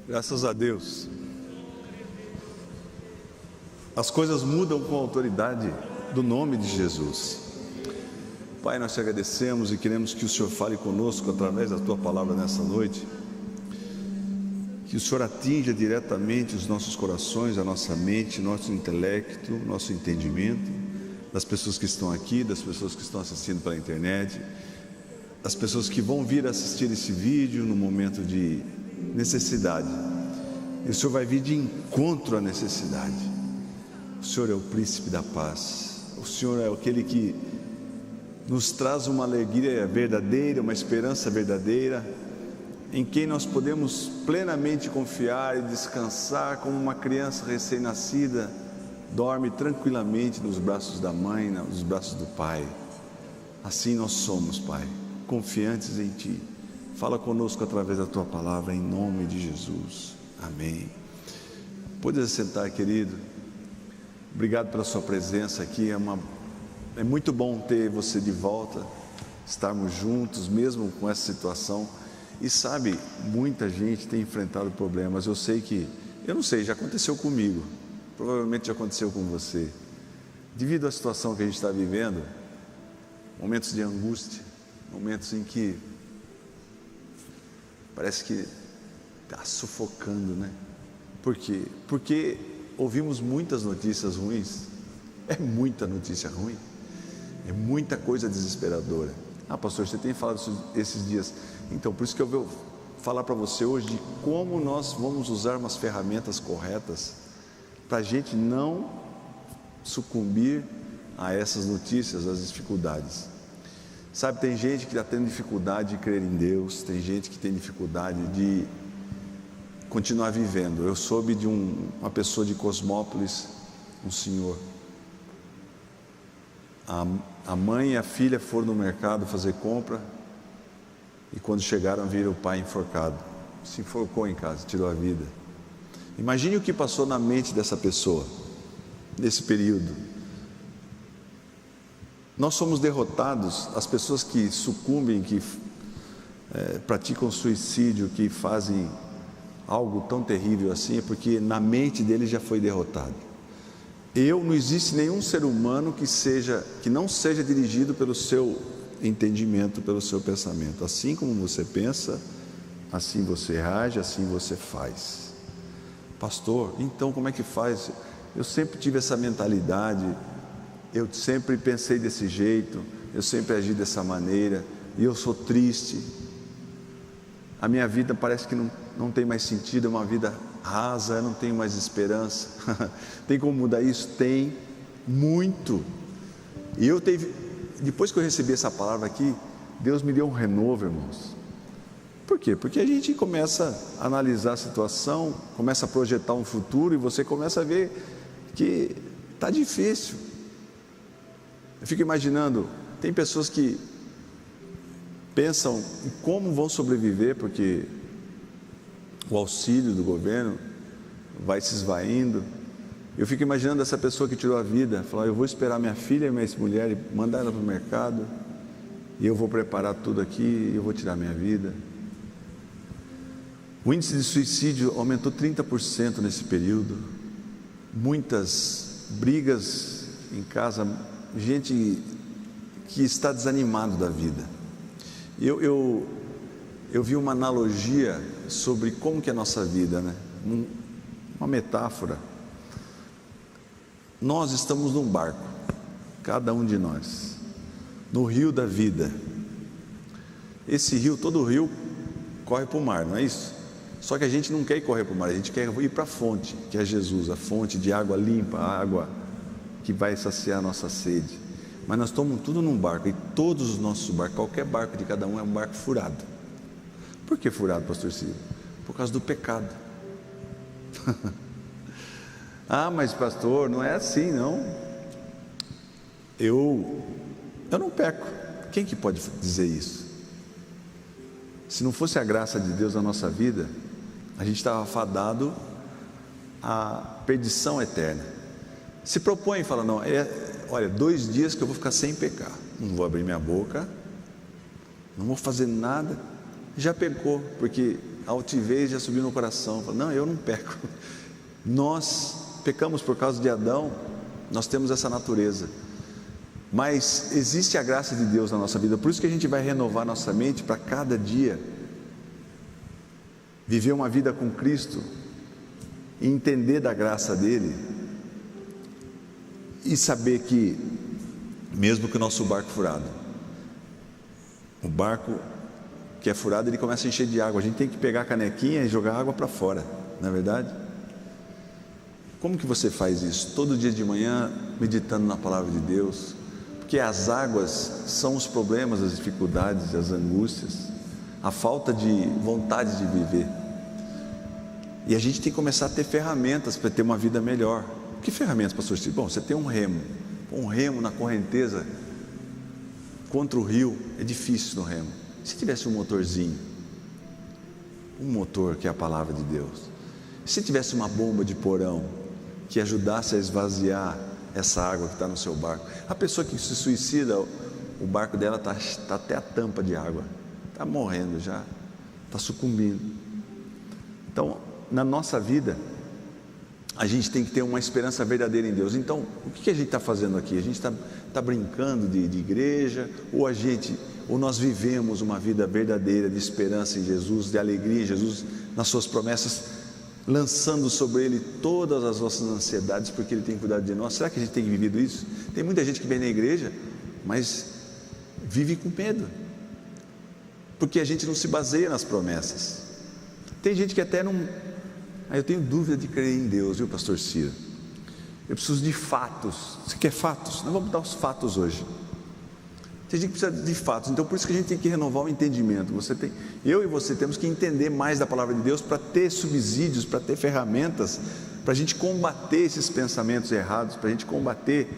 Graças a Deus. As coisas mudam com a autoridade do nome de Jesus. Pai, nós te agradecemos e queremos que o Senhor fale conosco através da tua palavra nessa noite. Que o Senhor atinja diretamente os nossos corações, a nossa mente, nosso intelecto, nosso entendimento, das pessoas que estão aqui, das pessoas que estão assistindo pela internet, das pessoas que vão vir assistir esse vídeo no momento de necessidade. E o Senhor vai vir de encontro à necessidade. O Senhor é o príncipe da paz. O Senhor é aquele que nos traz uma alegria verdadeira, uma esperança verdadeira, em quem nós podemos plenamente confiar e descansar, como uma criança recém-nascida dorme tranquilamente nos braços da mãe, nos braços do Pai. Assim nós somos, Pai, confiantes em Ti. Fala conosco através da Tua palavra, em nome de Jesus. Amém. Pode assentar, querido. Obrigado pela sua presença aqui. É muito bom ter você de volta, estarmos juntos, mesmo com essa situação. E sabe, muita gente tem enfrentado problemas. Eu não sei, já aconteceu comigo, provavelmente já aconteceu com você. Devido à situação que a gente está vivendo, momentos de angústia, momentos em que parece que está sufocando, né? Por quê? Porque ouvimos muitas notícias ruins. É muita notícia ruim, é muita coisa desesperadora. Pastor, você tem falado esses dias. Então, por isso que eu vou falar para você hoje de como nós vamos usar umas ferramentas corretas para a gente não sucumbir a essas notícias, às dificuldades. Sabe, tem gente que está tendo dificuldade de crer em Deus, tem gente que tem dificuldade de continuar vivendo. Eu soube de uma pessoa de Cosmópolis, um senhor. A mãe e a filha foram no mercado fazer compra e quando chegaram viram o pai enforcado. Se enforcou em casa, tirou a vida. Imagine o que passou na mente dessa pessoa nesse período. Nós somos derrotados, as pessoas que sucumbem, que praticam suicídio, que fazem algo tão terrível assim, é porque na mente dele já foi derrotado. Não existe nenhum ser humano que não seja dirigido pelo seu entendimento, pelo seu pensamento. Assim como você pensa, assim você age, assim você faz. Pastor, então como é que faz? Eu sempre tive essa mentalidade, eu sempre pensei desse jeito, eu sempre agi dessa maneira, e eu sou triste. A minha vida parece que não tem mais sentido, é uma vida rasa, eu não tenho mais esperança. Tem como mudar isso? Tem, muito. E depois que eu recebi essa palavra aqui, Deus me deu um renovo, irmãos. Por quê? Porque a gente começa a analisar a situação, começa a projetar um futuro e você começa a ver que está difícil. Eu fico imaginando, tem pessoas que pensam em como vão sobreviver, porque o auxílio do governo vai se esvaindo. Eu fico imaginando essa pessoa que tirou a vida, falar, eu vou esperar minha filha e minha ex-mulher e mandar ela para o mercado, e eu vou preparar tudo aqui e eu vou tirar minha vida. O índice de suicídio aumentou 30% nesse período. Muitas brigas em casa, gente que está desanimado da vida. Eu vi uma analogia sobre como que é a nossa vida, né? Uma metáfora. Nós estamos num barco, cada um de nós, no rio da vida. Esse rio, todo o rio corre para o mar, não é isso? Só que a gente não quer ir correr para o mar, a gente quer ir para a fonte, que é Jesus, a fonte de água limpa, a água que vai saciar a nossa sede. Mas nós estamos tudo num barco, e todos os nossos barcos, qualquer barco de cada um é um barco furado. Por que furado, pastor Ciro? Por causa do pecado. Mas pastor, não é assim não. Eu não peco. Quem que pode dizer isso? Se não fosse a graça de Deus na nossa vida, a gente estava fadado à perdição eterna. Se propõe e fala, não, olha, 2 dias que eu vou ficar sem pecar, não vou abrir minha boca, não vou fazer nada. Já pecou, porque a altivez já subiu no coração. Não, eu não peco. Nós pecamos por causa de Adão, nós temos essa natureza. Mas existe a graça de Deus na nossa vida, por isso que a gente vai renovar nossa mente para cada dia viver uma vida com Cristo, e entender da graça dele, e saber que, mesmo que o nosso barco furado, o barco que é furado, ele começa a encher de água, a gente tem que pegar a canequinha e jogar água para fora, não é verdade? Como que você faz isso? Todo dia de manhã, meditando na palavra de Deus, porque as águas são os problemas, as dificuldades, as angústias, a falta de vontade de viver. E a gente tem que começar a ter ferramentas para ter uma vida melhor. Que ferramentas, pastor Steve? Bom, você tem um remo na correnteza contra o rio, é difícil no remo. Se tivesse um motorzinho, um motor que é a palavra de Deus, se tivesse uma bomba de porão que ajudasse a esvaziar essa água que está no seu barco, a pessoa que se suicida, o barco dela está até a tampa de água, está morrendo já, está sucumbindo. Então, na nossa vida, a gente tem que ter uma esperança verdadeira em Deus. Então, o que a gente está fazendo aqui? A gente está brincando de igreja, ou nós vivemos uma vida verdadeira de esperança em Jesus, de alegria em Jesus, nas suas promessas, lançando sobre Ele todas as nossas ansiedades, porque Ele tem cuidado de nós? Será que a gente tem vivido isso? Tem muita gente que vem na igreja, mas vive com medo, porque a gente não se baseia nas promessas. Tem gente que até não... eu tenho dúvida de crer em Deus, viu, pastor Ciro? Eu preciso de fatos. Você quer fatos? Nós vamos dar os fatos hoje. Tem gente que precisa de fatos, então por isso que a gente tem que renovar o entendimento. Eu e você temos que entender mais da palavra de Deus para ter subsídios, para ter ferramentas, para a gente combater esses pensamentos errados, para a gente combater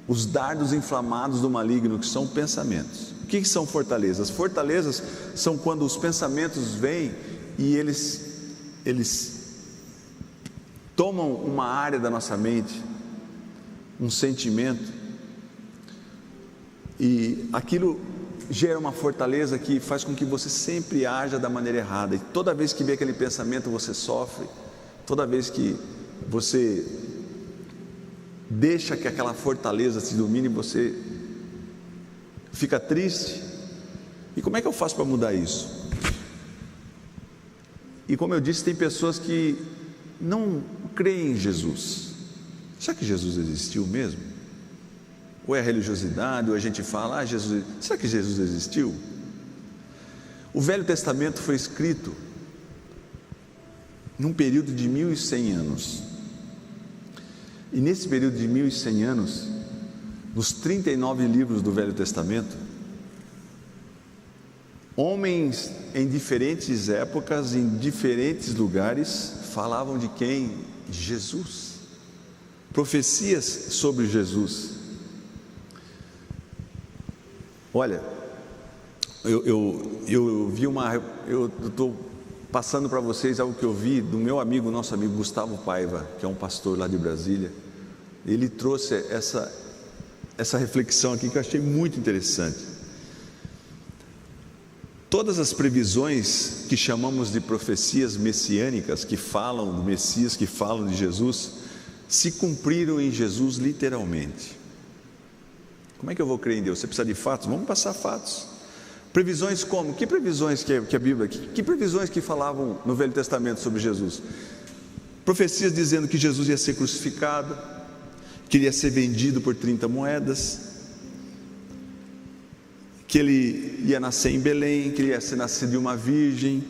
os dardos inflamados do maligno, que são pensamentos. O que são fortalezas? Fortalezas são quando os pensamentos vêm e eles tomam uma área da nossa mente, um sentimento, e aquilo gera uma fortaleza que faz com que você sempre haja da maneira errada, e toda vez que vê aquele pensamento você sofre, toda vez que você deixa que aquela fortaleza te domine, você fica triste. E como é que eu faço para mudar isso? E como eu disse, tem pessoas que não creem em Jesus. Será que Jesus existiu mesmo? Ou é religiosidade, ou a gente fala, Jesus, será que Jesus existiu? O Velho Testamento foi escrito num período de 1100 anos. E nesse período de 1100 anos, nos 39 livros do Velho Testamento, homens em diferentes épocas, em diferentes lugares, falavam de quem? De Jesus. Profecias sobre Jesus. Olha, eu estou passando para vocês algo que eu vi do nosso amigo Gustavo Paiva, que é um pastor lá de Brasília. Ele trouxe essa reflexão aqui que eu achei muito interessante. Todas as previsões que chamamos de profecias messiânicas, que falam do Messias, que falam de Jesus, se cumpriram em Jesus literalmente. Como é que eu vou crer em Deus? Você precisa de fatos? Vamos passar fatos. Previsões como? Que previsões que a Bíblia, que previsões que falavam no Velho Testamento sobre Jesus? Profecias dizendo que Jesus ia ser crucificado, que ele ia ser vendido por 30 moedas, que ele ia nascer em Belém, que ele ia ser nascido de uma virgem.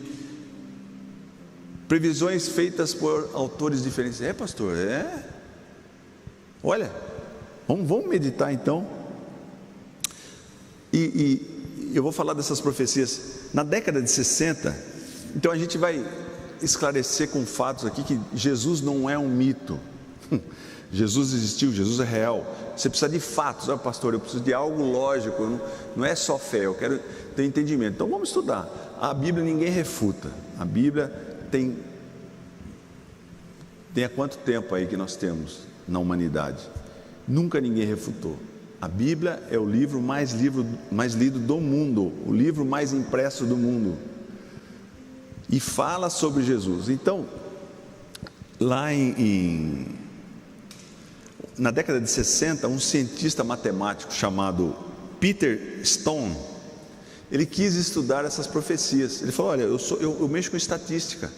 Previsões feitas por autores diferentes. Pastor, olha, vamos meditar então. E eu vou falar dessas profecias na década de 60. Então a gente vai esclarecer com fatos aqui que Jesus não é um mito. Jesus existiu, Jesus é real. Você precisa de fatos. Pastor, eu preciso de algo lógico, não é só fé, eu quero ter entendimento. Então vamos estudar. A Bíblia ninguém refuta. A Bíblia tem há quanto tempo aí que nós temos na humanidade? Nunca ninguém refutou. A Bíblia é o livro mais lido do mundo, o livro mais impresso do mundo. e fala sobre Jesus. Então, lá na década de 60, um cientista matemático chamado Peter Stone, ele quis estudar essas profecias. Ele falou: olha, eu mexo com estatística,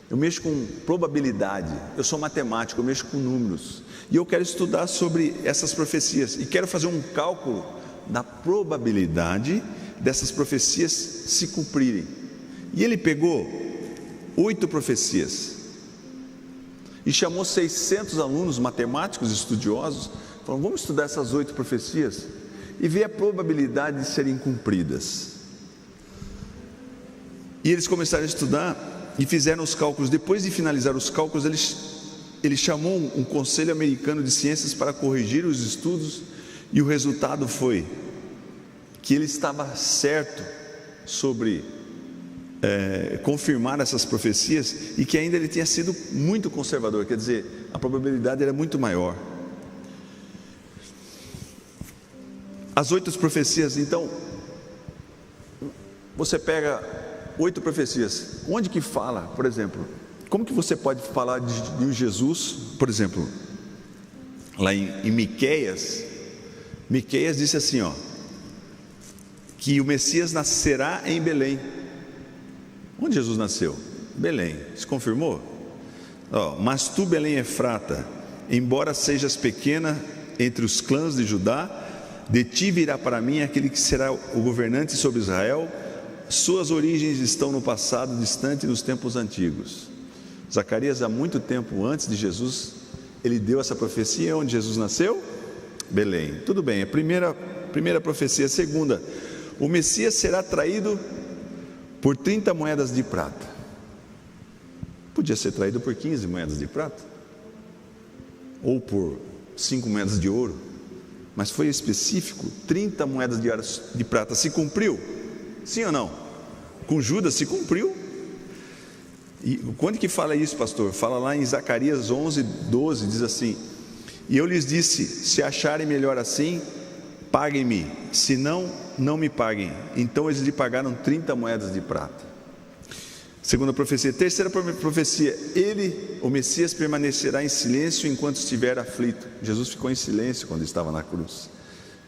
eu mexo com probabilidade, eu sou matemático, eu mexo com números, e eu quero estudar sobre essas profecias, e quero fazer um cálculo da probabilidade dessas profecias se cumprirem. E ele pegou 8 profecias e chamou 600 alunos matemáticos estudiosos, falou: vamos estudar essas 8 profecias e ver a probabilidade de serem cumpridas. E eles começaram a estudar e fizeram os cálculos. Depois de finalizar os cálculos, ele chamou um conselho americano de ciências para corrigir os estudos, e o resultado foi que ele estava certo sobre confirmar essas profecias, e que ainda ele tinha sido muito conservador, quer dizer, a probabilidade era muito maior. As 8 profecias, então, você pega 8 profecias, onde que fala, por exemplo, como que você pode falar de um Jesus, por exemplo, lá em Miqueias disse assim, que o Messias nascerá em Belém. Onde Jesus nasceu? Belém. Se confirmou? Mas tu, Belém Efrata, embora sejas pequena entre os clãs de Judá, de ti virá para mim aquele que será o governante sobre Israel. Suas origens estão no passado distante, nos tempos antigos. Zacarias, há muito tempo antes de Jesus, ele deu essa profecia. Onde Jesus nasceu? Belém. Tudo bem, a primeira profecia. A segunda: o Messias será traído por 30 moedas de prata. Podia ser traído por 15 moedas de prata, ou por 5 moedas de ouro, mas foi específico, 30 moedas de prata. Se cumpriu? Sim ou não? Com Judas se cumpriu. E quando que fala isso, pastor? Fala lá em Zacarias 11:12, diz assim: e eu lhes disse, se acharem melhor assim, paguem-me, se não, não me paguem. Então eles lhe pagaram 30 moedas de prata. Segunda profecia. Terceira profecia: o Messias permanecerá em silêncio enquanto estiver aflito. Jesus ficou em silêncio quando estava na cruz.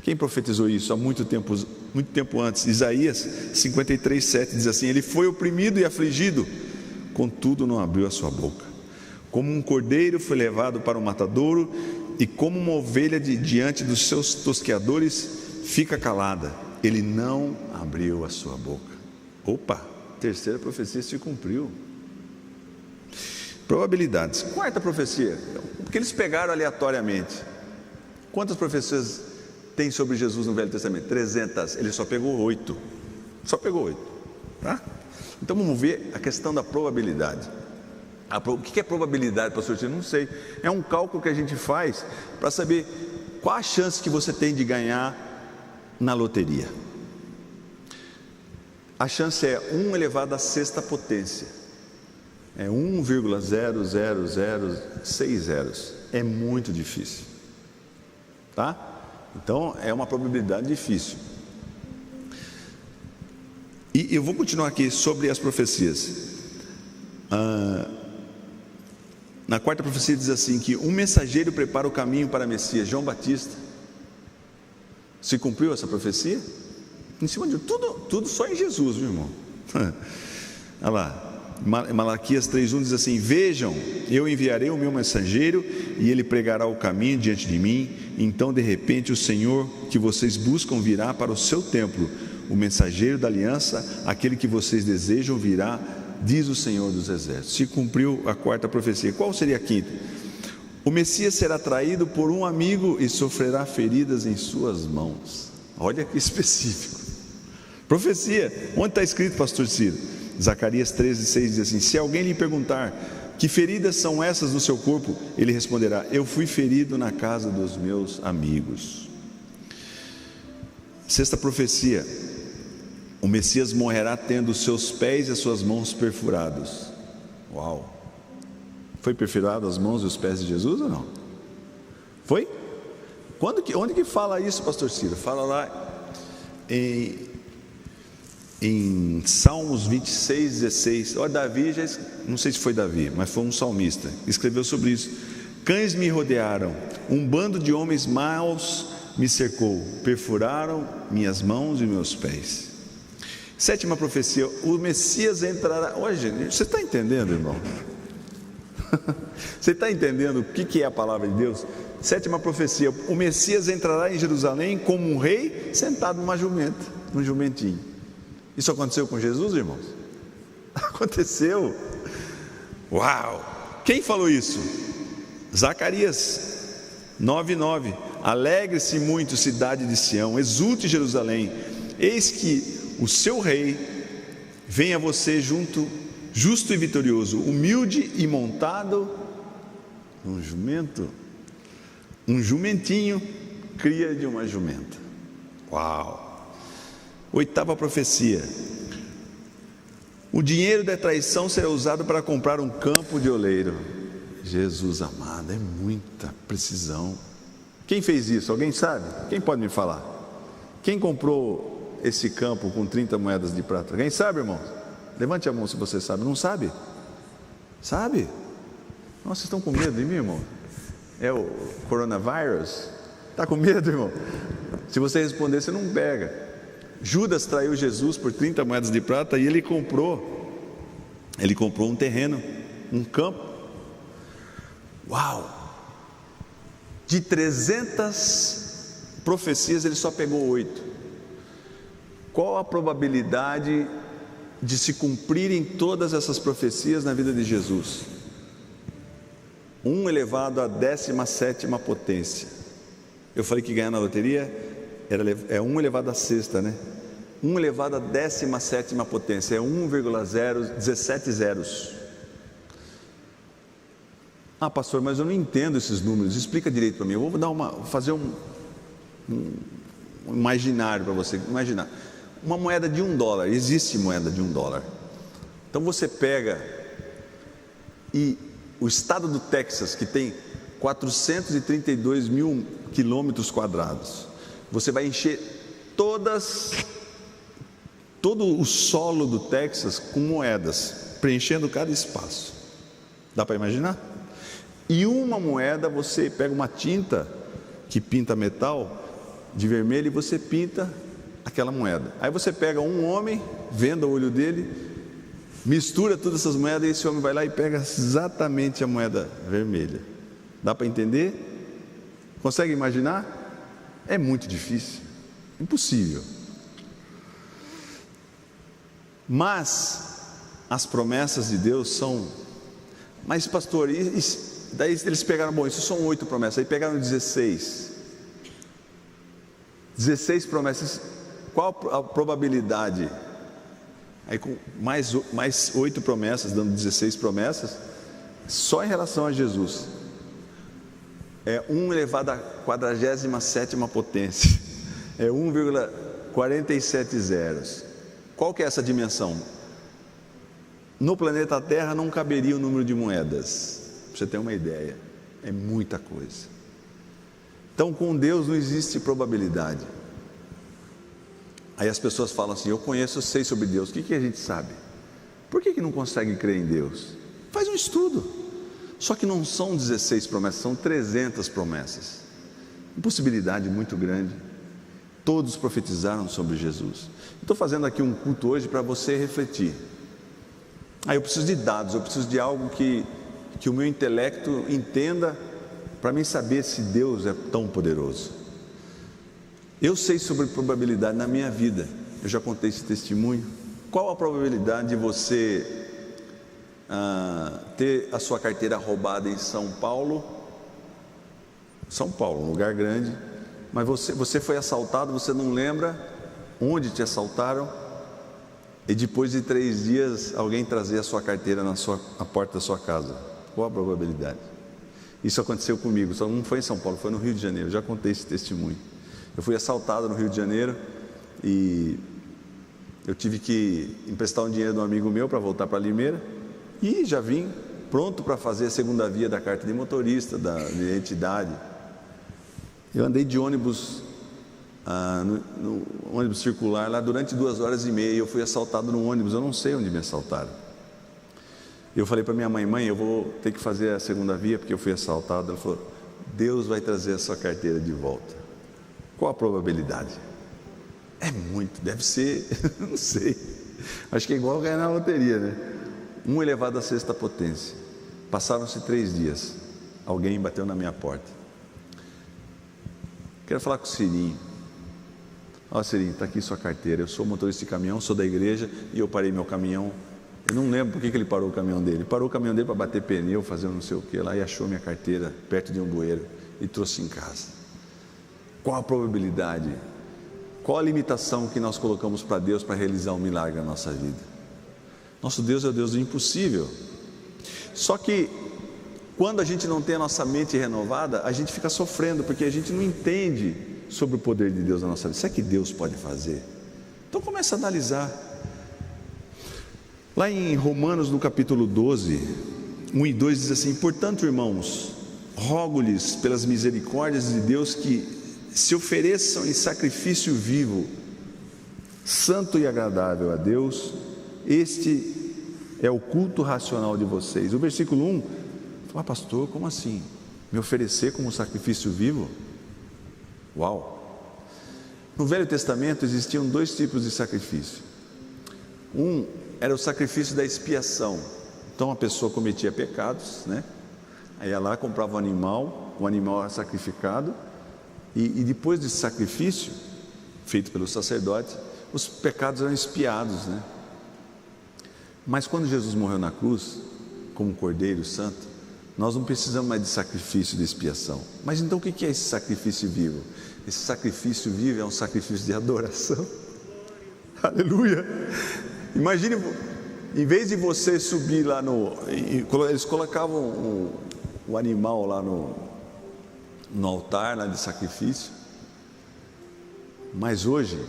Quem profetizou isso há muito tempo antes? Isaías 53:7 diz assim: ele foi oprimido e afligido, contudo não abriu a sua boca. Como um cordeiro foi levado para o matadouro, e como uma ovelha diante dos seus tosqueadores fica calada, ele não abriu a sua boca. Opa, terceira profecia se cumpriu. Probabilidades. Quarta profecia, porque eles pegaram aleatoriamente. Quantas profecias tem sobre Jesus no Velho Testamento? 300. Ele só pegou 8. Tá? Então vamos ver a questão da probabilidade. O que é probabilidade, pastor? Eu não sei. É um cálculo que a gente faz para saber qual a chance que você tem de ganhar na loteria. A chance é 1 elevado à sexta potência. É 1,00060. É muito difícil. Tá? Então é uma probabilidade difícil. E eu vou continuar aqui sobre as profecias. Na quarta profecia diz assim, que um mensageiro prepara o caminho para Messias, João Batista. Se cumpriu essa profecia? Em cima de tudo só em Jesus, meu irmão. Olha lá, Malaquias 3:1 diz assim: vejam, eu enviarei o meu mensageiro e ele pregará o caminho diante de mim. Então de repente o Senhor que vocês buscam virá para o seu templo. O mensageiro da aliança, aquele que vocês desejam, virá, diz o Senhor dos Exércitos. Se cumpriu a quarta profecia. Qual seria a quinta? O Messias será traído por um amigo e sofrerá feridas em suas mãos. Olha que específico. Profecia. Onde está escrito, pastor Ciro? Zacarias 13:6 diz assim: se alguém lhe perguntar que feridas são essas no seu corpo, ele responderá: eu fui ferido na casa dos meus amigos. Sexta profecia: o Messias morrerá tendo os seus pés e as suas mãos perfurados. Uau! Foi perfurado as mãos e os pés de Jesus ou não? Foi? Onde que fala isso, pastor Ciro? Fala lá em em Salmos 26, 16. Olha, Davi, não sei se foi Davi, mas foi um salmista, escreveu sobre isso. Cães me rodearam, um bando de homens maus me cercou, perfuraram minhas mãos e meus pés. Sétima profecia, o Messias entrará. Olha, gente, você está entendendo, irmão? Você está entendendo o que é a palavra de Deus? Sétima profecia, o Messias entrará em Jerusalém como um rei sentado numa jumenta, num jumentinho. Isso aconteceu com Jesus, irmãos? Aconteceu. Uau! Quem falou isso? Zacarias 9:9. Alegre-se muito, cidade de Sião, exulte Jerusalém, eis que o seu rei vem a você justo e vitorioso, humilde e montado num jumento, um jumentinho, cria de uma jumenta. Uau! Oitava profecia, o dinheiro da traição será usado para comprar um campo de oleiro. Jesus amado, é muita precisão. Quem fez isso? Alguém sabe? Quem pode me falar? Quem comprou esse campo com 30 moedas de prata? Alguém sabe, irmão? Levante a mão se você sabe. Não sabe? Sabe? Nossa, vocês estão com medo de mim, irmão? É o coronavírus? Está com medo, irmão? Se você responder, você não pega. Judas traiu Jesus por 30 moedas de prata e ele comprou um terreno, um campo. Uau! De 300 profecias ele só pegou 8. Qual a probabilidade de se cumprirem todas essas profecias na vida de Jesus? 1 elevado à 17ª potência. Eu falei que ganhar na loteria é 1 elevado à sexta, né? 1 elevado à 17ª potência é 1,17 zeros. Ah, pastor, mas eu não entendo esses números, explica direito para mim. Eu vou fazer um imaginário para você. Imaginar uma moeda de $1, existe moeda de $1. Então você pega e o estado do Texas, que tem 432 mil quilômetros quadrados, você vai encher todo o solo do Texas com moedas, preenchendo cada espaço. Dá para imaginar? E uma moeda, você pega uma tinta que pinta metal de vermelho e você pinta aquela moeda. Aí você pega um homem, venda o olho dele, mistura todas essas moedas e esse homem vai lá e pega exatamente a moeda vermelha. Dá para entender? Consegue imaginar? É muito difícil, impossível. Mas as promessas de Deus são... Mas pastor, daí eles pegaram, bom, isso são 8 promessas, aí pegaram 16 promessas. Qual a probabilidade? Aí com mais 8 promessas, dando 16 promessas, só em relação a Jesus, é 1 elevado à 47ª potência, é 1,47 zeros. Qual que é essa dimensão? No planeta Terra não caberia o número de moedas, para você ter uma ideia, é muita coisa. Então com Deus não existe probabilidade. Aí as pessoas falam assim, eu conheço, eu sei sobre Deus, o que a gente sabe? Por que não consegue crer em Deus? Faz um estudo. Só que não são 16 promessas, são 300 promessas. Impossibilidade muito grande. Todos profetizaram sobre Jesus. Estou fazendo aqui um culto hoje para você refletir. Eu preciso de dados, eu preciso de algo que o meu intelecto entenda, para mim saber se Deus é tão poderoso. Eu sei sobre probabilidade na minha vida, eu já contei esse testemunho. Qual a probabilidade de você ter a sua carteira roubada em São Paulo, um lugar grande, mas você foi assaltado, você não lembra onde te assaltaram, e depois de 3 dias alguém trazer a sua carteira na porta da sua casa? Qual a probabilidade? Isso aconteceu comigo, só não foi em São Paulo, foi no Rio de Janeiro, eu já contei esse testemunho. Eu fui assaltado no Rio de Janeiro e eu tive que emprestar um dinheiro de um amigo meu para voltar para Limeira, e já vim pronto para fazer a segunda via da carta de motorista, da identidade. Eu andei de ônibus no ônibus circular lá durante 2 horas e meia. Eu fui assaltado no ônibus, eu não sei onde me assaltaram. Eu falei para minha mãe: mãe, eu vou ter que fazer a segunda via porque eu fui assaltado. Ela falou: Deus vai trazer a sua carteira de volta. Qual a probabilidade? É muito, deve ser, não sei, acho que é igual ganhar na loteria, né? 1 elevado à sexta potência. Passaram-se 3 dias, alguém bateu na minha porta. Quero falar com o Cirinho. Ó, Cirinho, está aqui sua carteira. Eu sou motorista de caminhão, sou da igreja e eu parei meu caminhão. Eu não lembro por que ele parou o caminhão dele. Ele parou o caminhão dele para bater pneu, fazer não sei o que lá, e achou minha carteira perto de um bueiro e trouxe em casa. Qual a probabilidade? Qual a limitação que nós colocamos para Deus para realizar um milagre na nossa vida? Nosso Deus é o Deus do impossível. Só que quando a gente não tem a nossa mente renovada, a gente fica sofrendo, porque a gente não entende sobre o poder de Deus na nossa vida. Será que Deus pode fazer? Então começa a analisar. Lá em Romanos, no capítulo 12, 1 e 2 diz assim: portanto, irmãos, rogo-lhes pelas misericórdias de Deus que se ofereçam em sacrifício vivo, santo e agradável a Deus. Este é o culto racional de vocês. O versículo 1 fala: pastor, como assim? Me oferecer como sacrifício vivo? Uau! No Velho Testamento existiam 2 tipos de sacrifício. Um era o sacrifício da expiação. Então a pessoa cometia pecados, né? Aí ia lá, comprava um animal, o animal era sacrificado, e depois desse sacrifício feito pelo sacerdote, os pecados eram expiados, né? Mas quando Jesus morreu na cruz, como Cordeiro Santo, nós não precisamos mais de sacrifício de expiação. Mas então o que é esse sacrifício vivo? Esse sacrifício vivo é um sacrifício de adoração. Aleluia! Imagine, em vez de você subir lá eles colocavam o animal lá no altar lá de sacrifício, mas hoje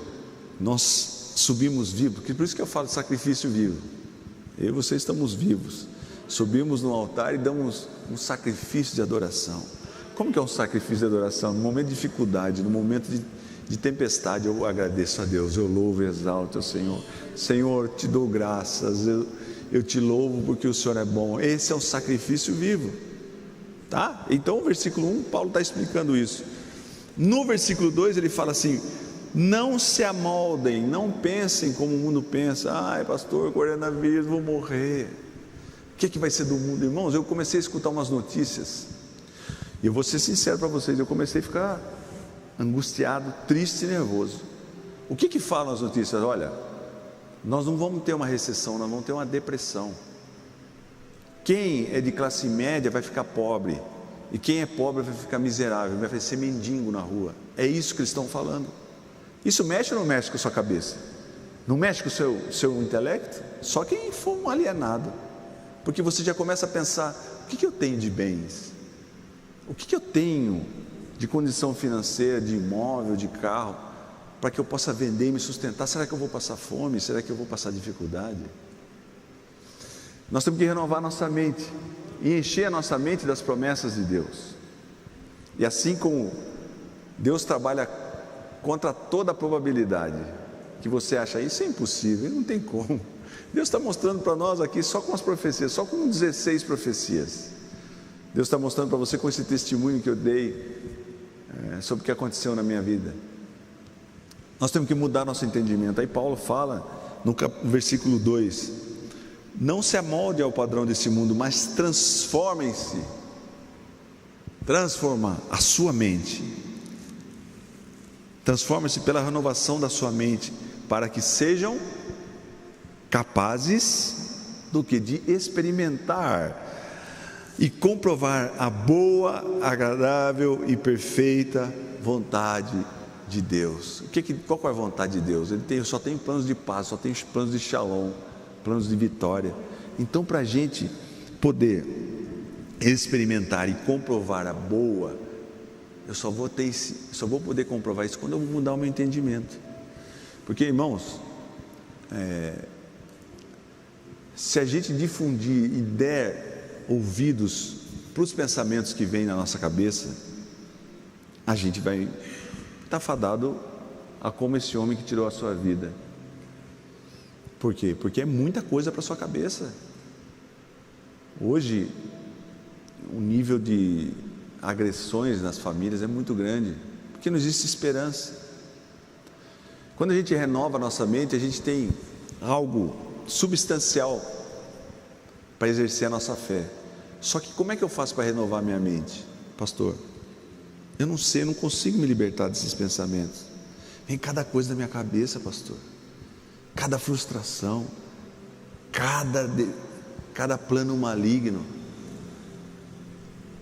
nós subimos vivos, porque por isso que eu falo de sacrifício vivo. Eu e você estamos vivos, subimos no altar e damos um sacrifício de adoração. Como que é um sacrifício de adoração? No momento de dificuldade, no momento de tempestade, eu agradeço a Deus, eu louvo e exalto ao Senhor. Senhor, te dou graças, eu te louvo porque o Senhor é bom. Esse é um sacrifício vivo, tá? Então o versículo 1, Paulo está explicando isso. No versículo 2 ele fala assim: não se amoldem, não pensem como o mundo pensa. Ai pastor, coronavírus, vou morrer. O que vai ser do mundo? Irmãos, eu comecei a escutar umas notícias, e eu vou ser sincero para vocês, eu comecei a ficar angustiado, triste e nervoso. O que falam as notícias? Olha, nós não vamos ter uma recessão, nós vamos ter uma depressão. Quem é de classe média vai ficar pobre, e quem é pobre vai ficar miserável, vai ser mendigo na rua. É isso que eles estão falando. Isso mexe ou não mexe com a sua cabeça? Não mexe com o seu intelecto? Só quem for um alienado, porque você já começa a pensar: o que eu tenho de bens? O que eu tenho de condição financeira, de imóvel, de carro, para que eu possa vender e me sustentar? Será que eu vou passar fome? Será que eu vou passar dificuldade? Nós temos que renovar nossa mente e encher a nossa mente das promessas de Deus. E assim como Deus trabalha contra toda a probabilidade que você acha isso é impossível, não tem como. Deus está mostrando para nós aqui só com as profecias, só com 16 profecias. Deus está mostrando para você com esse testemunho que eu dei sobre o que aconteceu na minha vida. Nós temos que mudar nosso entendimento. Aí Paulo fala no versículo 2: não se amolde ao padrão desse mundo, mas transformem-se. Transforma a sua mente. Transforme-se pela renovação da sua mente, para que sejam capazes do que? De experimentar e comprovar a boa, agradável e perfeita vontade de Deus. Qual é a vontade de Deus? Ele só tem planos de paz, só tem planos de shalom, planos de vitória. Então, para a gente poder experimentar e comprovar a boa, eu só vou poder comprovar isso quando eu mudar o meu entendimento. Porque, irmãos, se a gente difundir e der ouvidos para os pensamentos que vêm na nossa cabeça, a gente vai estar fadado a como esse homem que tirou a sua vida. Por quê? Porque é muita coisa para a sua cabeça. Hoje, o nível de agressões nas famílias é muito grande, porque não existe esperança. Quando a gente renova a nossa mente, a gente tem algo substancial para exercer a nossa fé. Só que como é que eu faço para renovar minha mente, pastor? Eu não sei, eu não consigo me libertar desses pensamentos. Vem cada coisa da minha cabeça, pastor. Cada frustração, cada plano maligno.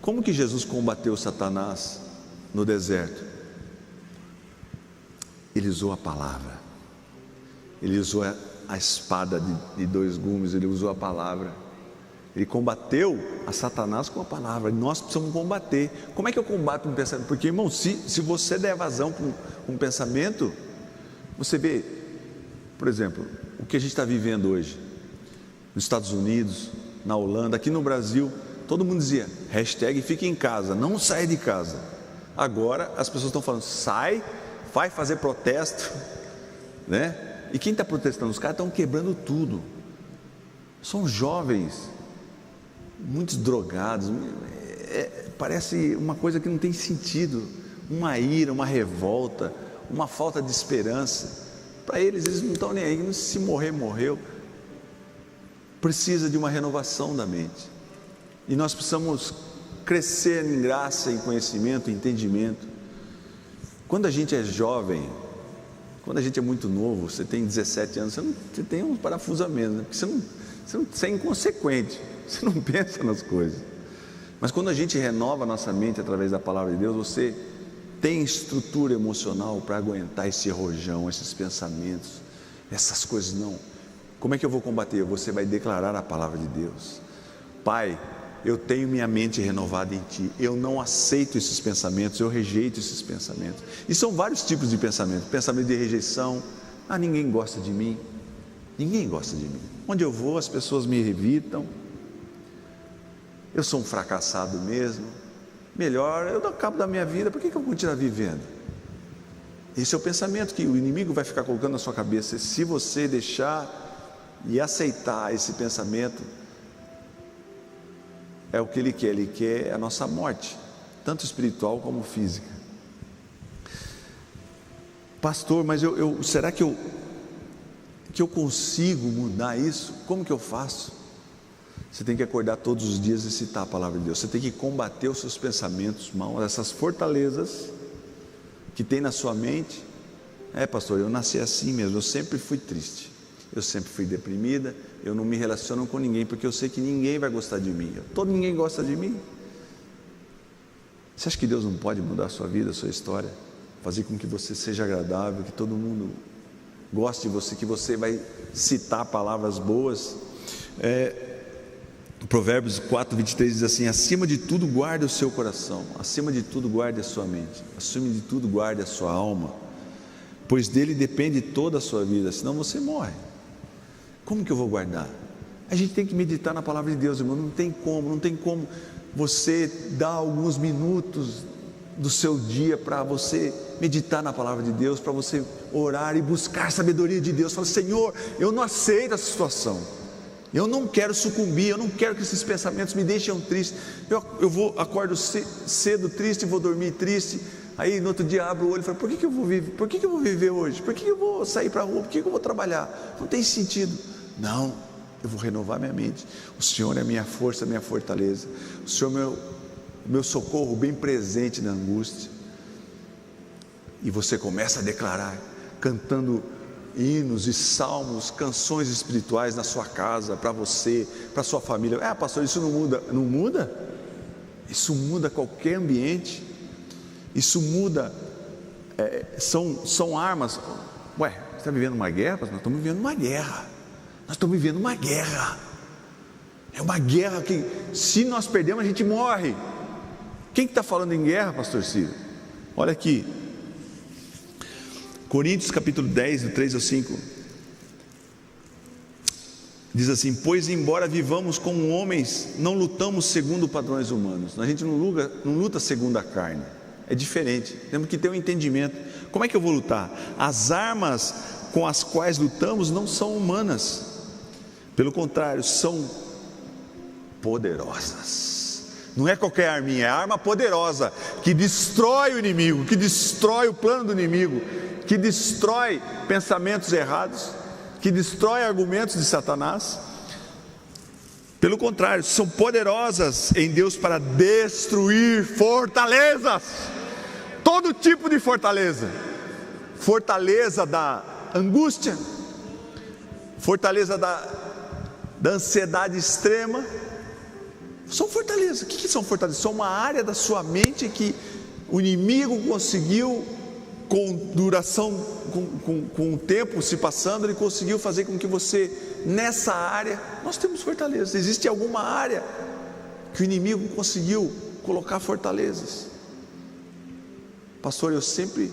Como que Jesus combateu Satanás no deserto? Ele usou a palavra. Ele usou a espada de 2 gumes, ele usou a palavra. Ele combateu a Satanás com a palavra. Nós precisamos combater. Como é que eu combato um pensamento? Porque, irmão, se você der vazão para um pensamento, você vê, por exemplo, o que a gente está vivendo hoje, nos Estados Unidos, na Holanda, aqui no Brasil, todo mundo dizia, #fique em casa, não saia de casa. Agora as pessoas estão falando, sai, vai fazer protesto, né? E quem está protestando? Os caras estão quebrando tudo. São jovens, muitos drogados, parece uma coisa que não tem sentido, uma ira, uma revolta, uma falta de esperança. Para eles não estão nem aí, se morrer, morreu. Precisa de uma renovação da mente, e nós precisamos crescer em graça, em conhecimento, em entendimento. Quando a gente é jovem, quando a gente é muito novo, você tem 17 anos, você tem uns parafusos a menos, né? Porque você é inconsequente, você não pensa nas coisas. Mas quando a gente renova a nossa mente através da palavra de Deus, você tem estrutura emocional para aguentar esse rojão, esses pensamentos, essas coisas. Não. Como é que eu vou combater? Você vai declarar a palavra de Deus. Pai, eu tenho minha mente renovada em Ti, eu não aceito esses pensamentos, eu rejeito esses pensamentos. E são vários tipos de pensamento. Pensamento de rejeição, ninguém gosta de mim, ninguém gosta de mim. Onde eu vou as pessoas me evitam, eu sou um fracassado mesmo, melhor eu dou cabo da minha vida, por que eu vou continuar vivendo? Esse é o pensamento que o inimigo vai ficar colocando na sua cabeça. Se você deixar e aceitar esse pensamento, é o que ele quer a nossa morte, tanto espiritual como física. Pastor, mas será que eu consigo mudar isso? Como que eu faço? Você tem que acordar todos os dias e citar a palavra de Deus. Você tem que combater os seus pensamentos maus, essas fortalezas que tem na sua mente. Pastor, eu nasci assim mesmo, eu sempre fui triste, eu sempre fui deprimida, eu não me relaciono com ninguém, porque eu sei que ninguém vai gostar de mim. Ninguém gosta de mim. Você acha que Deus não pode mudar a sua vida, a sua história? Fazer com que você seja agradável, que todo mundo goste de você, que você vai citar palavras boas. Provérbios 4:23 diz assim: acima de tudo guarde o seu coração, acima de tudo guarde a sua mente, acima de tudo guarde a sua alma, pois dele depende toda a sua vida, senão você morre. Como que eu vou guardar? A gente tem que meditar na palavra de Deus, irmão. Não tem como você dar alguns minutos do seu dia para você meditar na palavra de Deus, para você orar e buscar a sabedoria de Deus. Fala: Senhor, eu não aceito essa situação, eu não quero sucumbir, eu não quero que esses pensamentos me deixem triste. Eu acordo cedo triste e vou dormir triste. Aí no outro dia abro o olho e falo: por que eu vou viver? Por que eu vou viver hoje? Por que eu vou sair para a rua? Por que eu vou trabalhar? Não tem sentido. Não, eu vou renovar minha mente. O Senhor é a minha força, a minha fortaleza. O Senhor é meu socorro bem presente na angústia. E você começa a declarar, cantando hinos e salmos, canções espirituais na sua casa, para você, para sua família. Pastor, isso não muda? Não muda? Isso muda qualquer ambiente. Isso muda, são armas. Você está vivendo uma guerra? Nós estamos vivendo uma guerra. Nós estamos vivendo uma guerra. É uma guerra que, se nós perdemos, a gente morre. Quem está falando em guerra, pastor Ciro? Olha aqui, Coríntios capítulo 10, do 3 ao 5. Diz assim: pois embora vivamos como homens, não lutamos segundo padrões humanos. A gente não luta segundo a carne. É diferente, temos que ter um entendimento. Como é que eu vou lutar? As armas com as quais lutamos não são humanas, pelo contrário, são poderosas. Não é qualquer arminha, é arma poderosa, que destrói o inimigo, que destrói o plano do inimigo, que destrói pensamentos errados, que destrói argumentos de Satanás. Pelo contrário, são poderosas em Deus para destruir fortalezas, todo tipo de fortaleza, fortaleza da angústia, fortaleza da ansiedade extrema. São fortalezas. O que são fortalezas? São uma área da sua mente que o inimigo conseguiu, com duração, com o tempo se passando, ele conseguiu fazer com que você, nessa área, nós temos fortalezas. Existe alguma área que o inimigo conseguiu colocar fortalezas. Pastor, eu sempre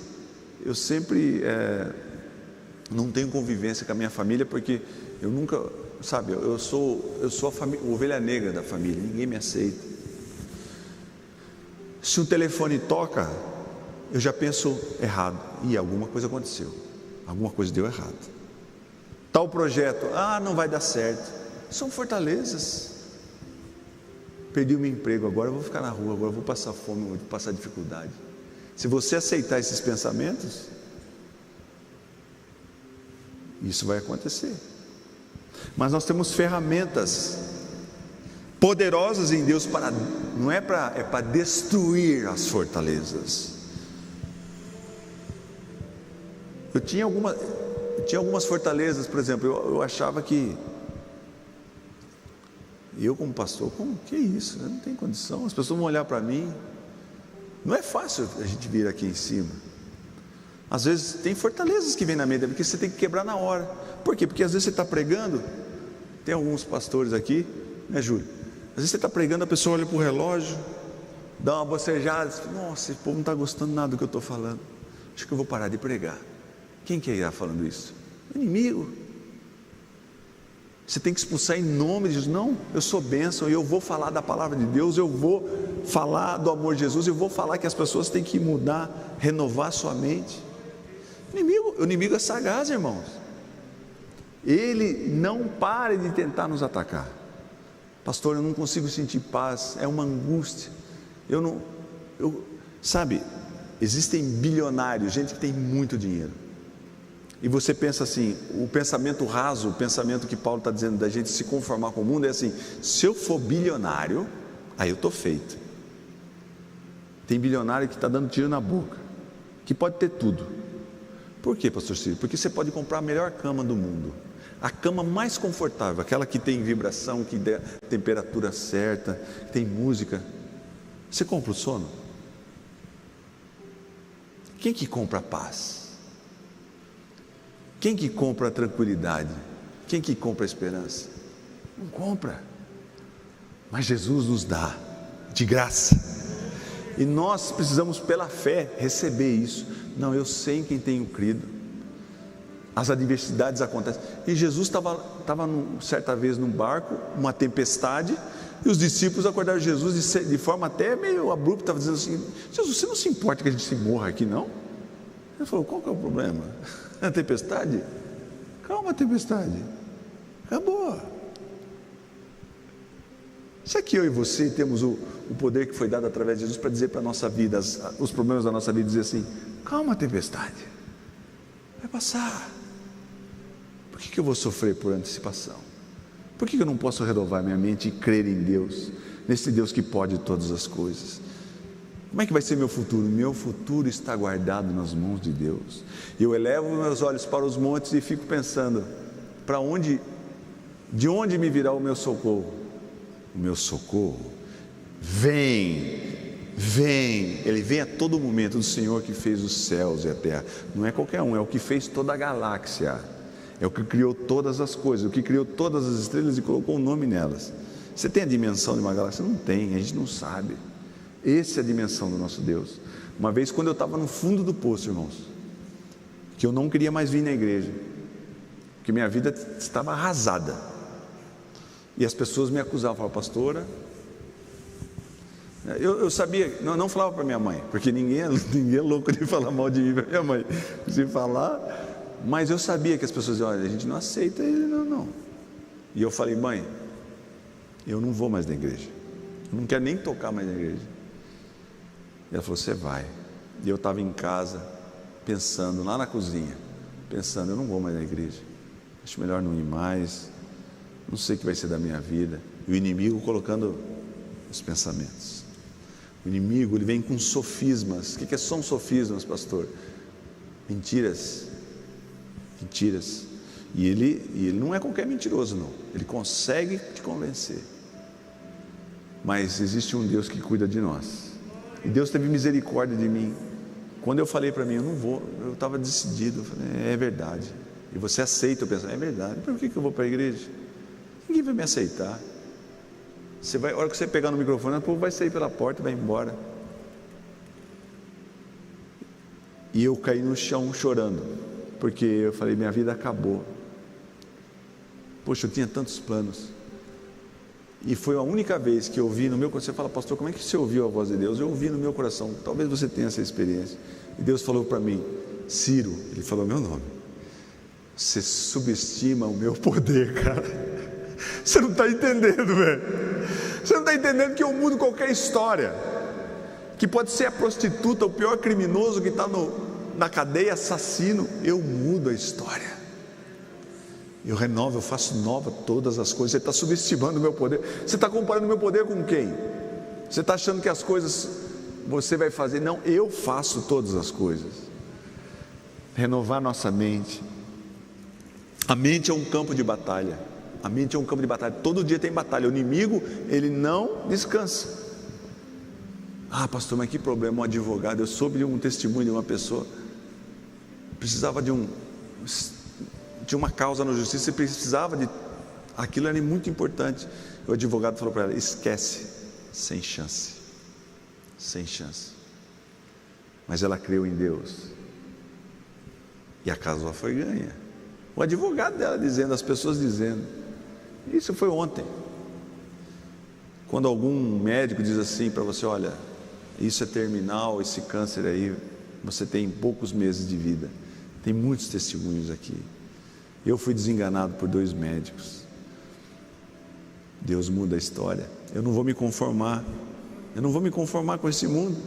não tenho convivência com a minha família, porque eu nunca, sabe, eu sou a ovelha negra da família, ninguém me aceita. Se o telefone toca, eu já penso errado, e alguma coisa aconteceu, alguma coisa deu errado. Tal projeto, não vai dar certo. São fortalezas. Perdi o meu emprego, agora eu vou ficar na rua, agora eu vou passar fome, vou passar dificuldade. Se você aceitar esses pensamentos, isso vai acontecer. Mas nós temos ferramentas poderosas em Deus para, não é para destruir as fortalezas. Eu tinha algumas fortalezas, por exemplo, eu achava que eu como pastor, que isso? Eu não tenho condição, as pessoas vão olhar para mim. Não é fácil a gente vir aqui em cima. Às vezes tem fortalezas que vêm na mente, porque você tem que quebrar na hora. Por quê? Porque às vezes você está pregando, tem alguns pastores aqui, né, Júlio? Às vezes você está pregando, a pessoa olha para o relógio, dá uma bocejada, diz, nossa, esse povo não está gostando nada do que eu estou falando, acho que eu vou parar de pregar. Quem que irá falando isso? O inimigo. Você tem que expulsar em nome de Jesus. Não, eu sou bênção e eu vou falar da palavra de Deus, eu vou falar do amor de Jesus, eu vou falar que as pessoas têm que mudar, renovar sua mente. O inimigo é sagaz, irmãos. Ele não para de tentar nos atacar. Pastor, eu não consigo sentir paz, é uma angústia. Sabe, existem bilionários, gente que tem muito dinheiro. E você pensa assim, o pensamento raso, o pensamento que Paulo está dizendo da gente se conformar com o mundo é assim: se eu for bilionário, aí eu estou feito. Tem bilionário que está dando tiro na boca, que pode ter tudo. Por quê, pastor Ciro? Porque você pode comprar a melhor cama do mundo, a cama mais confortável, aquela que tem vibração, que dá temperatura certa, que tem música. Você compra o sono? Quem que compra a paz? Quem que compra a tranquilidade? Quem que compra a esperança? Não compra. Mas Jesus nos dá de graça. E nós precisamos, pela fé, receber isso. Não, eu sei em quem tenho crido. As adversidades acontecem. E Jesus estava certa vez num barco, uma tempestade, e os discípulos acordaram Jesus de forma até meio abrupta, estavam dizendo assim: Jesus, você não se importa que a gente se morra aqui, não? Ele falou: qual que é o problema? A tempestade? Calma, tempestade, acabou. Será que eu e você temos o poder que foi dado através de Jesus para dizer para a nossa vida, os problemas da nossa vida, dizer assim: calma, tempestade, vai passar. Por que eu vou sofrer por antecipação? Por que eu não posso renovar minha mente e crer em Deus, nesse Deus que pode todas as coisas? Como é que vai ser meu futuro? Meu futuro está guardado nas mãos de Deus. Eu elevo meus olhos para os montes e fico pensando: de onde me virá o meu socorro? O meu socorro vem, ele vem a todo momento do Senhor que fez os céus e a terra. Não é qualquer um, é o que fez toda a galáxia, é o que criou todas as coisas, o que criou todas as estrelas e colocou o nome nelas. Você tem a dimensão de uma galáxia? Não tem, a gente não sabe. Essa é a dimensão do nosso Deus. Uma vez, quando eu estava no fundo do poço, irmãos, que eu não queria mais vir na igreja, porque minha vida estava arrasada, e as pessoas me acusavam, falavam: pastora, Eu sabia, não falava para minha mãe, porque ninguém é louco de falar mal de mim para minha mãe, se falar, mas eu sabia que as pessoas diziam, olha, a gente não aceita ele, não. E eu falei, mãe, eu não vou mais na igreja, eu não quero nem tocar mais na igreja. E ela falou, você vai. E eu estava em casa, pensando, lá na cozinha, pensando, eu não vou mais na igreja, acho melhor não ir mais, não sei o que vai ser da minha vida. E o inimigo colocando os pensamentos. O inimigo, ele vem com sofismas. O que são sofismas, pastor? Mentiras. E ele não é qualquer mentiroso, não. Ele consegue te convencer. Mas existe um Deus que cuida de nós. E Deus teve misericórdia de mim. Quando eu falei para mim, eu não vou, eu estava decidido. Eu falei, é verdade. E você aceita, eu penso, é verdade. Por que eu vou para a igreja? Ninguém vai me aceitar. Você vai, a hora que você pegar no microfone, o povo vai sair pela porta e vai embora. E eu caí no chão chorando, porque eu falei, minha vida acabou. Poxa, eu tinha tantos planos. E foi a única vez que eu ouvi no meu coração. Você fala, pastor, como é que você ouviu a voz de Deus? Eu ouvi no meu coração, talvez você tenha essa experiência. E Deus falou para mim, Ciro, Ele falou meu nome, você subestima o meu poder, cara. Você não está entendendo, velho. Você não está entendendo que eu mudo qualquer história, que pode ser a prostituta, o pior criminoso que está na cadeia, assassino. Eu mudo a história, eu renovo, eu faço nova todas as coisas. Você está subestimando o meu poder. Você está comparando o meu poder com quem? Você está achando que as coisas você vai fazer? Não, eu faço todas as coisas. Renovar nossa mente. A mente é um campo de batalha. A mente é um campo de batalha, todo dia tem batalha. O inimigo, ele não descansa. Ah, pastor, mas que problema, um advogado. Eu soube de um testemunho de uma pessoa, precisava de uma causa na justiça, e precisava de, aquilo era muito importante. O advogado falou para ela, esquece, sem chance. Mas ela creu em Deus, e a causa foi ganha. O advogado dela dizendo, as pessoas dizendo. Isso foi ontem. Quando algum médico diz assim para você, olha, isso é terminal, esse câncer aí, você tem poucos meses de vida. Tem muitos testemunhos aqui. Eu fui desenganado por 2 médicos. Deus muda a história. Eu não vou me conformar com esse mundo,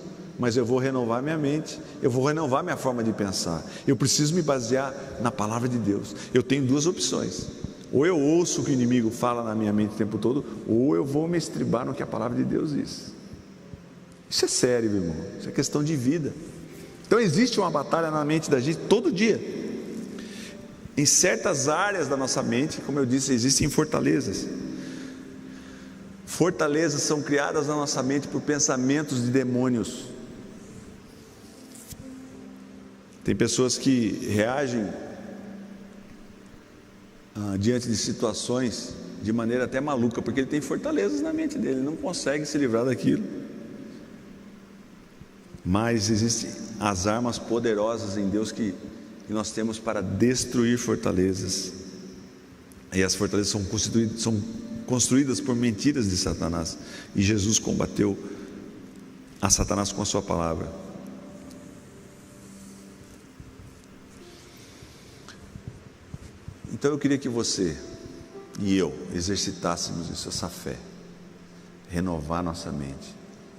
mas eu vou renovar minha mente, eu vou renovar minha forma de pensar. Eu preciso me basear na palavra de Deus. Eu tenho 2 opções: ou eu ouço o que o inimigo fala na minha mente o tempo todo, ou eu vou me estribar no que a palavra de Deus diz. Isso é sério, meu irmão, isso é questão de vida. Então existe uma batalha na mente da gente todo dia. Em certas áreas da nossa mente, como eu disse, existem fortalezas. Fortalezas são criadas na nossa mente por pensamentos de demônios. Tem pessoas que reagem diante de situações de maneira até maluca, porque ele tem fortalezas na mente dele, ele não consegue se livrar daquilo. Mas existem as armas poderosas em Deus que nós temos para destruir fortalezas. E as fortalezas são construídas por mentiras de Satanás, e Jesus combateu a Satanás com a sua palavra. Então eu queria que você e eu exercitássemos isso, essa fé, renovar nossa mente.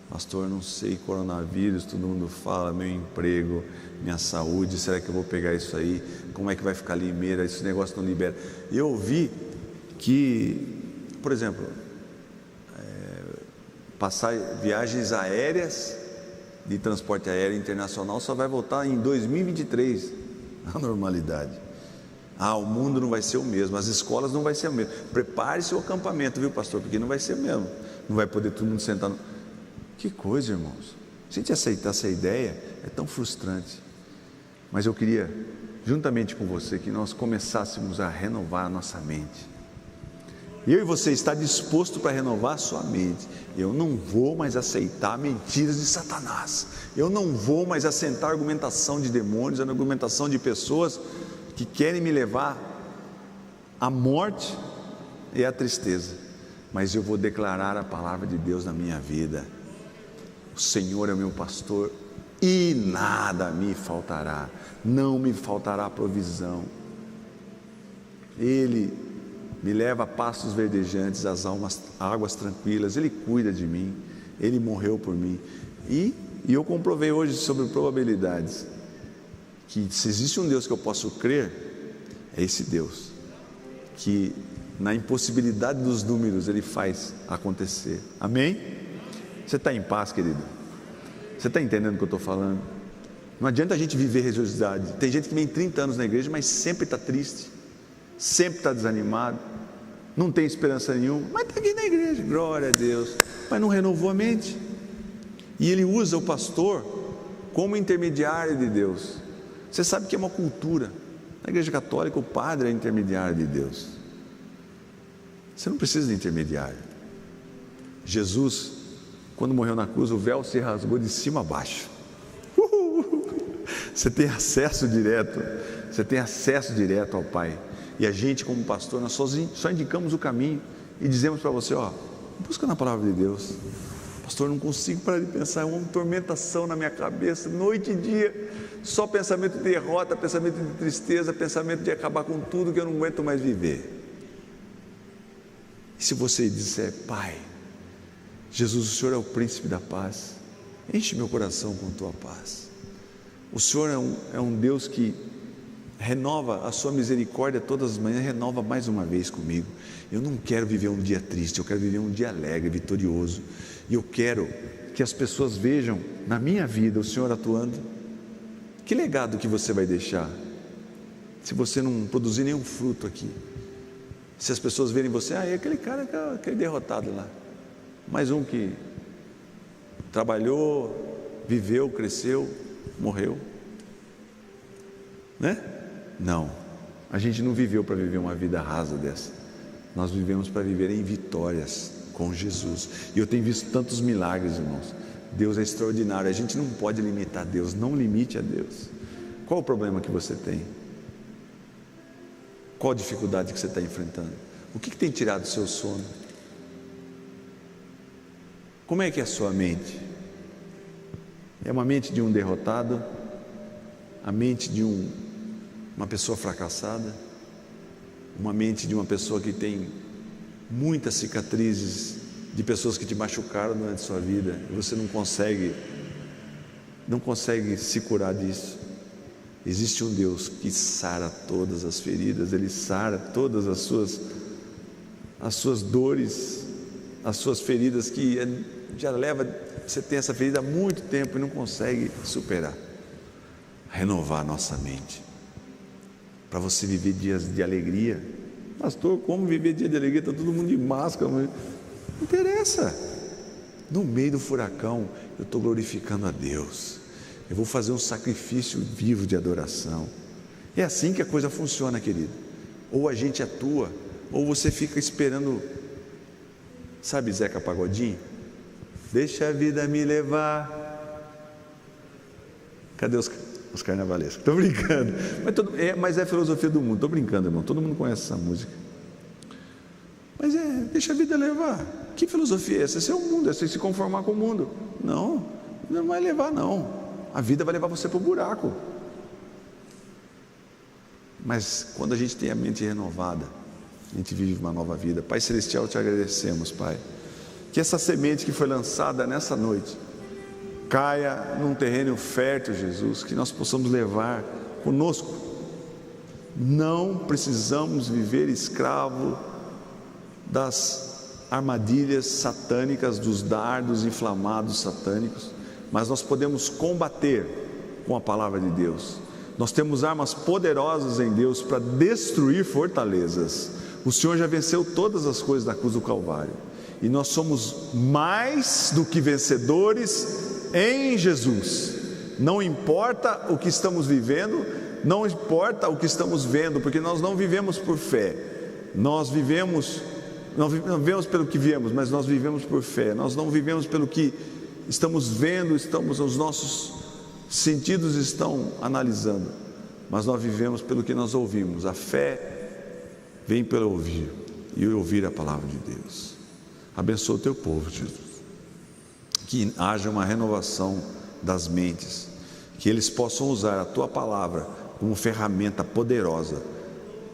Pastor, não sei, coronavírus, todo mundo fala, meu emprego, minha saúde, será que eu vou pegar isso aí? Como é que vai ficar Limeira? Esse negócio não libera. Eu ouvi que, por exemplo, passar viagens aéreas, de transporte aéreo internacional, só vai voltar em 2023, a normalidade. O mundo não vai ser o mesmo, as escolas não vai ser o mesmo. Prepare-se o acampamento, viu, pastor? Porque não vai ser o mesmo. Não vai poder todo mundo sentar no... Que coisa, irmãos. Se a gente aceitar essa ideia, é tão frustrante. Mas eu queria, juntamente com você, que nós começássemos a renovar a nossa mente. Eu e você está disposto para renovar a sua mente. Eu não vou mais aceitar mentiras de Satanás. Eu não vou mais aceitar argumentação de demônios, argumentação de pessoas que querem me levar à morte e à tristeza. Mas eu vou declarar a palavra de Deus na minha vida. O Senhor é o meu pastor e nada me faltará, não me faltará provisão. Ele me leva a pastos verdejantes, às águas tranquilas, Ele cuida de mim, Ele morreu por mim. E eu comprovei hoje sobre probabilidades, que se existe um Deus que eu posso crer, é esse Deus, que na impossibilidade dos números Ele faz acontecer. Amém? Você está em paz, querido? Você está entendendo o que eu estou falando? Não adianta a gente viver religiosidade. Tem gente que vem 30 anos na igreja, mas sempre está triste, sempre está desanimado, não tem esperança nenhuma, mas está aqui na igreja, glória a Deus, mas não renovou a mente. E ele usa o pastor como intermediário de Deus. Você sabe que é uma cultura. Na igreja católica, o padre é intermediário de Deus. Você não precisa de intermediário. Jesus, quando morreu na cruz, o véu se rasgou de cima a baixo. Você tem acesso direto. Você tem acesso direto ao Pai. E a gente, como pastor, nós só indicamos o caminho e dizemos para você, busca na palavra de Deus. Pastor, não consigo parar de pensar, é uma tormentação na minha cabeça, noite e dia, só pensamento de derrota, pensamento de tristeza, pensamento de acabar com tudo que eu não aguento mais viver. E se você disser, Pai, Jesus, o Senhor é o príncipe da paz, enche meu coração com tua paz. O Senhor é um Deus que renova a sua misericórdia todas as manhãs, renova mais uma vez comigo. Eu não quero viver um dia triste, eu quero viver um dia alegre, vitorioso. E eu quero que as pessoas vejam na minha vida o Senhor atuando. Que legado que você vai deixar se você não produzir nenhum fruto aqui? Se as pessoas verem você, é aquele cara, aquele derrotado lá, mais um que trabalhou, viveu, cresceu, morreu, né? Não, a gente não viveu para viver uma vida rasa dessa. Nós vivemos para viver em vitórias com Jesus. E eu tenho visto tantos milagres, irmãos. Deus é extraordinário. A gente não pode limitar Deus. Não limite a Deus. Qual o problema que você tem? Qual a dificuldade que você está enfrentando? O que tem tirado o seu sono? Como é que é a sua mente? É uma mente de um derrotado? A mente de uma pessoa fracassada? Uma mente de uma pessoa que tem muitas cicatrizes de pessoas que te machucaram durante a sua vida e você não consegue se curar disso? Existe um Deus que sara todas as feridas, Ele sara todas as suas dores, as suas feridas que você tem essa ferida há muito tempo e não consegue superar. Renovar a nossa mente para você viver dias de alegria. Pastor, como viver dia de alegria? Está todo mundo de máscara. Não interessa. No meio do furacão, eu estou glorificando a Deus. Eu vou fazer um sacrifício vivo de adoração. É assim que a coisa funciona, querido. Ou a gente atua, ou você fica esperando. Sabe Zeca Pagodinho? Deixa a vida me levar. Cadê os carnavalescos? Estou brincando. Mas é a filosofia do mundo. Estou brincando, irmão. Todo mundo conhece essa música. Mas deixa a vida levar. Que filosofia é essa? Esse é o mundo, é você se conformar com o mundo. Não vai levar, não. A vida vai levar você para o buraco. Mas quando a gente tem a mente renovada, a gente vive uma nova vida. Pai Celestial, te agradecemos, Pai, que essa semente que foi lançada nessa noite caia num terreno fértil, Jesus, que nós possamos levar conosco. Não precisamos viver escravo das armadilhas satânicas, dos dardos inflamados satânicos, mas nós podemos combater com a palavra de Deus. Nós temos armas poderosas em Deus para destruir fortalezas. O Senhor já venceu todas as coisas na cruz do Calvário, e nós somos mais do que vencedores em Jesus. Não importa o que estamos vivendo, não importa o que estamos vendo, porque nós não vivemos por fé, não vivemos pelo que vemos, mas nós vivemos por fé. Nós não vivemos pelo que estamos vendo, os nossos sentidos estão analisando, mas nós vivemos pelo que nós ouvimos. A fé vem pelo ouvir, e ouvir a palavra de Deus. Abençoa o teu povo, Jesus, que que haja uma renovação das mentes, que eles possam usar a Tua palavra como ferramenta poderosa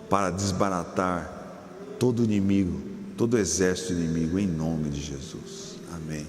para desbaratar todo inimigo, todo exército inimigo, em nome de Jesus. Amém.